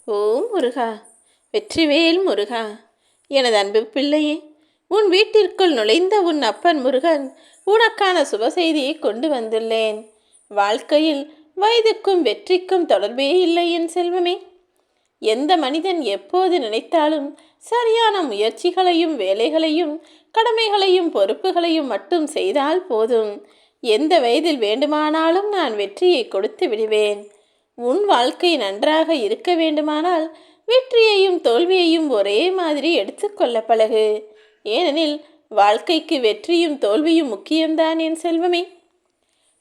ஓம் முருகா, வெற்றிவேல் முருகா. எனது அன்பு பிள்ளையே, உன் வீட்டிற்குள் நுழைந்த உன் அப்பன் முருகன் உனக்கான சுப செய்தியை கொண்டு வந்துள்ளேன். வாழ்க்கையில் வயதுக்கும் வெற்றிக்கும் தொடர்பே இல்லை என் செல்வமே. எந்த மனிதன் எப்போது நினைத்தாலும் சரியான முயற்சிகளையும் வேலைகளையும் கடமைகளையும் பொறுப்புகளையும் மட்டும் செய்தால் போதும், எந்த வயதில் வேண்டுமானாலும் நான் வெற்றியை கொடுத்து விடுவேன். உன் வாழ்க்கை நன்றாக இருக்க வேண்டுமானால் வெற்றியையும் தோல்வியையும் ஒரே மாதிரி எடுத்துக்கொள்ள பழகு. ஏனெனில் வாழ்க்கைக்கு வெற்றியும் தோல்வியும் முக்கியம்தான் என் செல்வமே.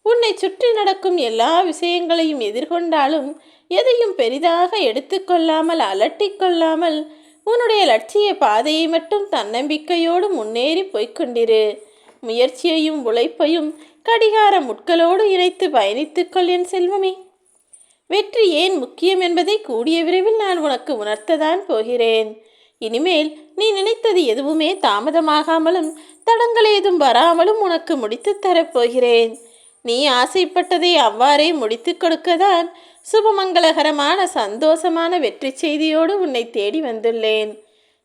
உன்னை சுற்றி நடக்கும் எல்லா விஷயங்களையும் எதிர்கொண்டாலும் எதையும் பெரிதாக எடுத்துக்கொள்ளாமல் அலட்டிக்கொள்ளாமல் உன்னுடைய லட்சிய பாதையை மட்டும் தன்னம்பிக்கையோடு முன்னேறி போய்கொண்டிரு. முயற்சியையும் உழைப்பையும் கடிகார முட்களோடு இணைத்து பயணித்துக்கொள் என் செல்வமே. வெற்றி ஏன் முக்கியம் என்பதை கூடிய விரைவில் நான் உனக்கு உணர்த்ததான் போகிறேன். இனிமேல் நீ நினைத்தது எதுவுமே தாமதமாகாமலும் தடங்கள் ஏதும் வராமலும் உனக்கு முடித்து தரப்போகிறேன். நீ ஆசைப்பட்டதை அவ்வாறே முடித்து கொடுக்கதான் சுபமங்களகரமான சந்தோஷமான வெற்றி செய்தியோடு உன்னை தேடி வந்துள்ளேன்.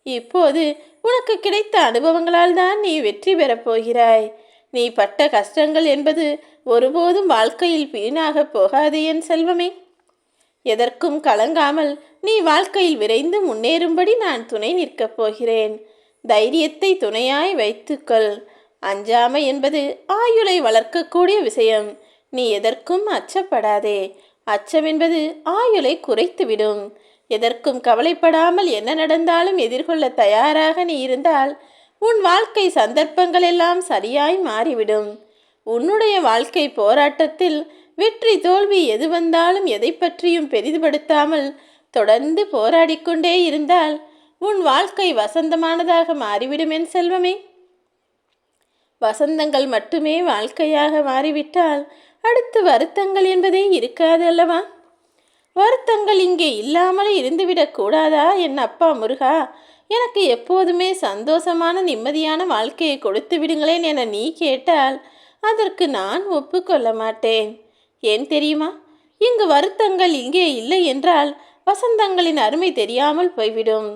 இப்போது உனக்கு கிடைத்த அனுபவங்களால் தான் நீ வெற்றி பெறப் போகிறாய். நீ பட்ட கஷ்டங்கள் என்பது ஒருபோதும் வாழ்க்கையில் வீணாக போகாது என் செல்வமே. எதற்கும் கலங்காமல் நீ வாழ்க்கையில் விரைந்து முன்னேறும்படி நான் துணை நிற்கப் போகிறேன். தைரியத்தை துணையாய் வைத்துக்கொள். அஞ்சாமை என்பது ஆயுளை வளர்க்கக்கூடிய விஷயம். நீ எதற்கும் அச்சப்படாதே. அச்சம் என்பது ஆயுளை குறைத்துவிடும். எதற்கும் கவலைப்படாமல் என்ன நடந்தாலும் எதிர்கொள்ள தயாராக நீ இருந்தால் உன் வாழ்க்கை சந்தர்ப்பங்கள் எல்லாம் சரியாய் மாறிவிடும். உன்னுடைய வாழ்க்கை போராட்டத்தில் வெற்றி தோல்வி எது வந்தாலும் எதை பற்றியும் பெரிதுபடுத்தாமல் தொடர்ந்து போராடிக்கொண்டே இருந்தால் உன் வாழ்க்கை வசந்தமானதாக மாறிவிடும் என் செல்வமே. வசந்தங்கள் மட்டுமே வாழ்க்கையாக மாறிவிட்டால் அடுத்து வருத்தங்கள் என்பதே இருக்காது அல்லவா? வருத்தங்கள் இங்கே இல்லாமலே இருந்துவிடக் கூடாதா என் அப்பா முருகா? எனக்கு எப்போதுமே சந்தோஷமான நிம்மதியான வாழ்க்கையை கொடுத்து விடுங்களேன் என நீ கேட்டால் அதற்கு நான் ஒப்புக்கொள்ள மாட்டேன். ஏன் தெரியுமா? இங்கு வருத்தங்கள் இங்கே இல்லை என்றால் வசந்தங்களின் அருமை தெரியாமல் போய்விடும்.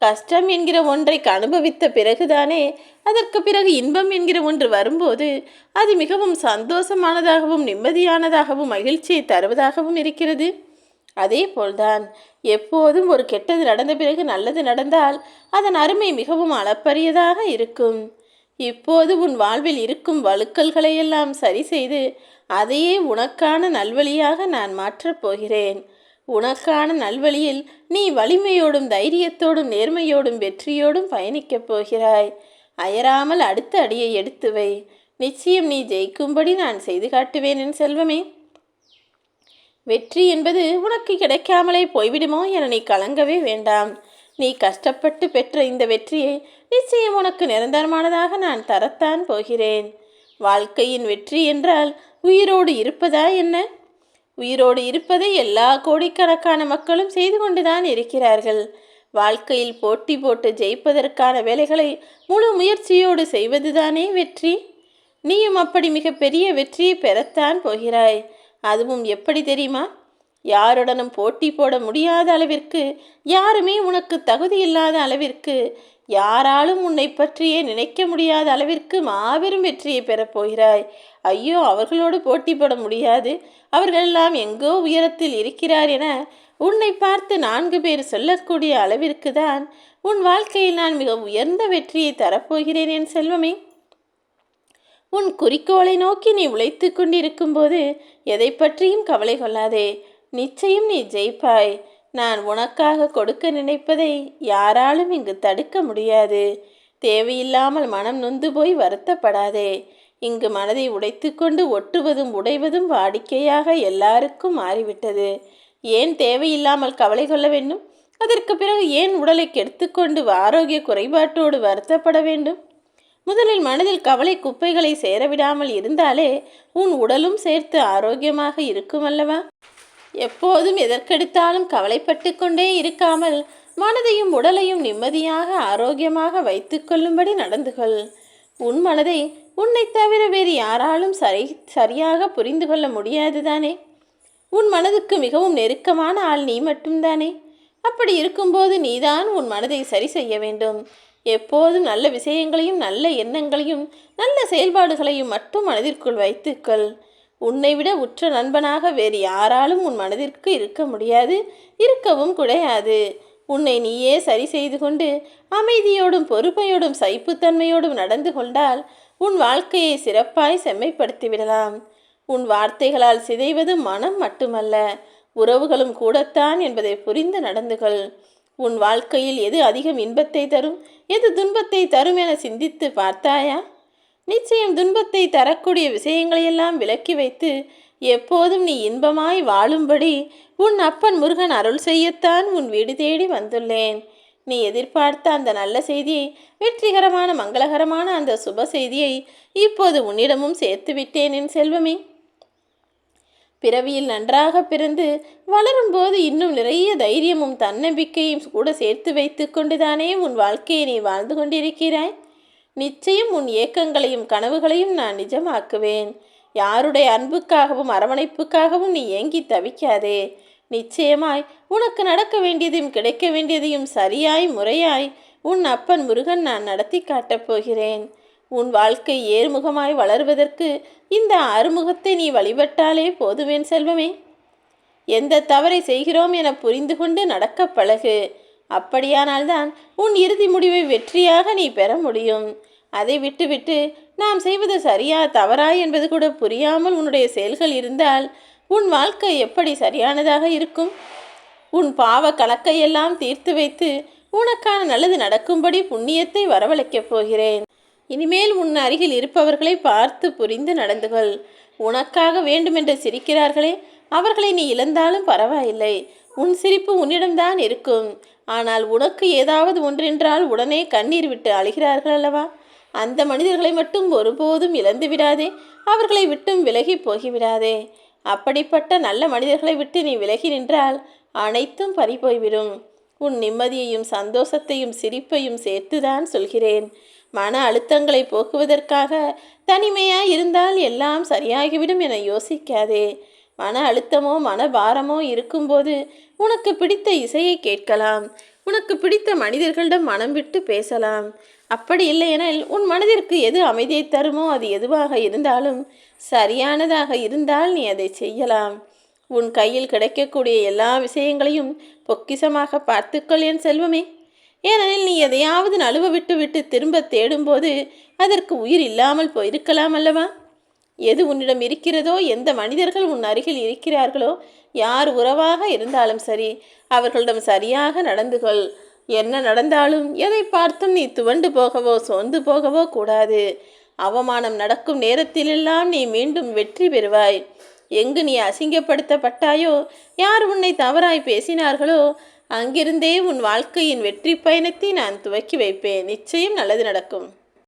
கஷ்டம் என்கிற ஒன்றை அனுபவித்த பிறகுதானே அதற்கு பிறகு இன்பம் என்கிற ஒன்று வரும்போது அது மிகவும் சந்தோஷமானதாகவும் நிம்மதியானதாகவும் மகிழ்ச்சியை தருவதாகவும் இருக்கிறது. அதே போல்தான் எப்போதும் ஒரு கெட்டது நடந்த பிறகு நல்லது நடந்தால் அதன் அருமை மிகவும் அளப்பரியதாக இருக்கும். இப்போது உன் வாழ்வில் இருக்கும் வழுக்கல்களை எல்லாம் சரி செய்து அதையே உனக்கான நல்வழியாக நான் மாற்றப் போகிறேன். உனக்கான நல்வழியில் நீ வலிமையோடும் தைரியத்தோடும் நேர்மையோடும் வெற்றியோடும் பயணிக்கப் போகிறாய். அயராமல் அடுத்த அடியை எடுத்து வை. நிச்சயம் நீ ஜெயிக்கும்படி நான் செய்து காட்டுவேன் என் செல்வமே. வெற்றி என்பது உனக்கு கிடைக்காமலே போய்விடுமோ என நீ கலங்கவே வேண்டாம். நீ கஷ்டப்பட்டு பெற்ற இந்த வெற்றியை நிச்சயம் உனக்கு நிரந்தரமானதாக நான் தரத்தான் போகிறேன். வாழ்க்கையின் வெற்றி என்றால் உயிரோடு இருப்பதா என்ன? உயிரோடு இருப்பதை எல்லா கோடிக்கணக்கான மக்களும் செய்து கொண்டுதான் இருக்கிறார்கள். வாழ்க்கையில் போட்டி போட்டு ஜெயிப்பதற்கான வேலைகளை முழு முயற்சியோடு செய்வதுதானே வெற்றி. நீயும் அப்படி மிகப்பெரிய வெற்றியை பெறத்தான் போகிறாய். அதுவும் எப்படி தெரியுமா? யாருடனும் போட்டி போட முடியாத அளவிற்கு, யாருமே உனக்கு தகுதி இல்லாத அளவிற்கு, யாராலும் உன்னை பற்றியே நினைக்க முடியாத அளவிற்கு மாபெரும் வெற்றியை பெறப்போகிறாய். ஐயோ, அவர்களோடு போட்டி போட முடியாது, அவர்களெல்லாம் எங்கோ உயரத்தில் இருக்கிறார் என உன்னை பார்த்து 4 பேர் சொல்லக்கூடிய அளவிற்கு தான் உன் வாழ்க்கையில் நான் மிக உயர்ந்த வெற்றியை தரப்போகிறேன் என் செல்வமே. உன் குறிக்கோளை நோக்கி நீ உழைத்து கொண்டிருக்கும் போது எதை பற்றியும் கவலை கொள்ளாதே. நிச்சயம் நீ ஜெயிப்பாய். நான் உனக்காக கொடுக்க நினைப்பதை யாராலும் இங்கு தடுக்க முடியாது. தேவையில்லாமல் மனம் நொந்து போய் வருத்தப்படாதே. இங்கு மனதை உடைத்து கொண்டு ஒட்டுவதும் உடைவதும் வாடிக்கையாக எல்லாருக்கும் மாறிவிட்டது. ஏன் தேவையில்லாமல் கவலை கொள்ள வேண்டும்? அதற்கு பிறகு ஏன் உடலை கெடுத்துக்கொண்டு ஆரோக்கிய குறைபாட்டோடு வருத்தப்பட வேண்டும்? முதலில் மனதில் கவலை குப்பைகளை சேரவிடாமல் இருந்தாலே உன் உடலும் சேர்த்து ஆரோக்கியமாக இருக்கும் அல்லவா? எப்போதும் எதற்கெடுத்தாலும் கவலைப்பட்டு கொண்டே இருக்காமல் மனதையும் உடலையும் நிம்மதியாக ஆரோக்கியமாக வைத்து கொள்ளும்படி நடந்து கொள். உன் மனதை உன்னை தவிர வேறு யாராலும் சரியாக புரிந்து கொள்ள முடியாது தானே? உன் மனதுக்கு மிகவும் நெருக்கமான ஆள் நீ மட்டும்தானே? அப்படி இருக்கும்போது நீதான் உன் மனதை சரி செய்ய வேண்டும். எப்போதும் நல்ல விஷயங்களையும் நல்ல எண்ணங்களையும் நல்ல செயல்பாடுகளையும் மட்டும் மனதிற்குள் வைத்துக்கள். உன்னை விட உற்ற நண்பனாக வேறு யாராலும் உன் மனதிற்கு இருக்க முடியாது, இருக்கவும் கூடாது. உன்னை நீயே சரி செய்து கொண்டு அமைதியோடும் பொறுமையோடும் சகிப்புத்தன்மையோடும் நடந்து கொண்டால் உன் வாழ்க்கையை சிறப்பாய் செம்மைப்படுத்திவிடலாம். உன் வார்த்தைகளால் சிதைவது மனம் மட்டுமல்ல, உறவுகளும் கூடத்தான் என்பதை புரிந்து நடந்துகள். உன் வாழ்க்கையில் எது அதிகம் இன்பத்தை தரும், எது துன்பத்தை தரும் என சிந்தித்து பார்த்தாயா? நிச்சயம் துன்பத்தை தரக்கூடிய விஷயங்களையெல்லாம் விலக்கி வைத்து எப்போதும் நீ இன்பமாய் வாழும்படி உன் அப்பன் முருகன் அருள் செய்யத்தான் உன் வீடு தேடி வந்துள்ளேன். நீ எதிர்பார்த்த அந்த நல்ல செய்தியை, வெற்றிகரமான மங்களகரமான அந்த சுப செய்தியை இப்போது உன்னிடமும் சேர்த்து விட்டேன் என் செல்வமே. பிறவியில் நன்றாக பிறந்து வளரும்போது இன்னும் நிறைய தைரியமும் தன்னம்பிக்கையும் கூட சேர்த்து வைத்து கொண்டுதானே உன் வாழ்க்கையை நீ வாழ்ந்து கொண்டிருக்கிறாய். நிச்சயம் உன் ஏக்கங்களையும் கனவுகளையும் நான் நிஜமாக்குவேன். யாருடைய அன்புக்காகவும் அரவணைப்புக்காகவும் நீ ஏங்கி தவிக்காதே. நிச்சயமாய் உனக்கு நடக்க வேண்டியதையும் கிடைக்க வேண்டியதையும் சரியாய் முறையாய் உன் அப்பன் முருகன் நான் நடத்தி காட்டப் போகிறேன். உன் வாழ்க்கை ஏறுமுகமாய் வளர்வதற்கு இந்த அறுமுகத்தை நீ வழிபட்டாலே போதுவேன் செல்வமே. எந்த தவறை செய்கிறோம் என புரிந்து கொண்டு நடக்க பழகு. அப்படியானால்தான் உன் இறுதி முடிவை வெற்றியாக நீ பெற முடியும். அதை விட்டுவிட்டு நாம் செய்வது சரியா தவறா என்பது கூட புரியாமல் உன்னுடைய செயல்கள் இருந்தால் உன் வாழ்க்கை எப்படி சரியானதாக இருக்கும்? உன் பாவ கணக்கையெல்லாம் தீர்த்து வைத்து உனக்கான நல்லது நடக்கும்படி புண்ணியத்தை வரவழைக்கப் போகிறேன். இனிமேல் உன் அருகில் இருப்பவர்களை பார்த்து புரிந்து நடந்துகள். உனக்காக வேண்டுமென்று சிரிக்கிறார்களே, அவர்களை நீ இழந்தாலும் பரவாயில்லை. உன் சிரிப்பு உன்னிடம்தான் இருக்கும். ஆனால் உனக்கு ஏதாவது ஒன்றென்றால் உடனே கண்ணீர் விட்டு அழுகிறார்கள் அல்லவா? அந்த மனிதர்களை மட்டும் ஒருபோதும் இழந்து விடாதே. அவர்களை விட்டும் விலகி போகிவிடாதே. அப்படிப்பட்ட நல்ல மனிதர்களை விட்டு நீ விலகி நின்றால் அனைத்தும் பறிபோய்விடும். உன் நிம்மதியையும் சந்தோஷத்தையும் சிரிப்பையும் சேர்த்துதான் சொல்கிறேன். மன அழுத்தங்களை போக்குவதற்காக தனிமையாய் இருந்தால் எல்லாம் சரியாகிவிடும் என யோசிக்காதே. மன அழுத்தமோ மனபாரமோ இருக்கும்போது உனக்கு பிடித்த இசையை கேட்கலாம். உனக்கு பிடித்த மனிதர்களிடம் மனம் விட்டு பேசலாம். அப்படி இல்லையெனில் உன் மனதிற்கு எது அமைதியை தருமோ அது எதுவாக இருந்தாலும் சரியானதாக இருந்தால் நீ அதை செய்யலாம். உன் கையில் கிடைக்கக்கூடிய எல்லா விஷயங்களையும் பொக்கிசமாக பார்த்துக்கொள் என் செல்வமே. ஏனெனில் நீ எதையாவது நழுவ விட்டு விட்டு திரும்ப தேடும்போது அதற்கு உயிர் இல்லாமல் போயிருக்கலாம் அல்லவா? எது உன்னிடம் இருக்கிறதோ, எந்த மனிதர்கள் உன் அருகில் இருக்கிறார்களோ, யார் உறவாக இருந்தாலும் சரி, அவர்களிடம் சரியாக நடந்து கொள். என்ன நடந்தாலும் எதை பார்த்தும் நீ துவண்டு போகவோ சோர்ந்து போகவோ கூடாது. அவமானம் நடக்கும் நேரத்திலெல்லாம் நீ மீண்டும் வெற்றி பெறுவாய். எங்கு நீ அசிங்கப்படுத்தப்பட்டாயோ, யார் உன்னை தவறாய் பேசினார்களோ, அங்கிருந்தே உன் வாழ்க்கையின் வெற்றி பயணத்தை நான் துவக்கி வைப்பேன். நிச்சயம் நல்லது நடக்கும்.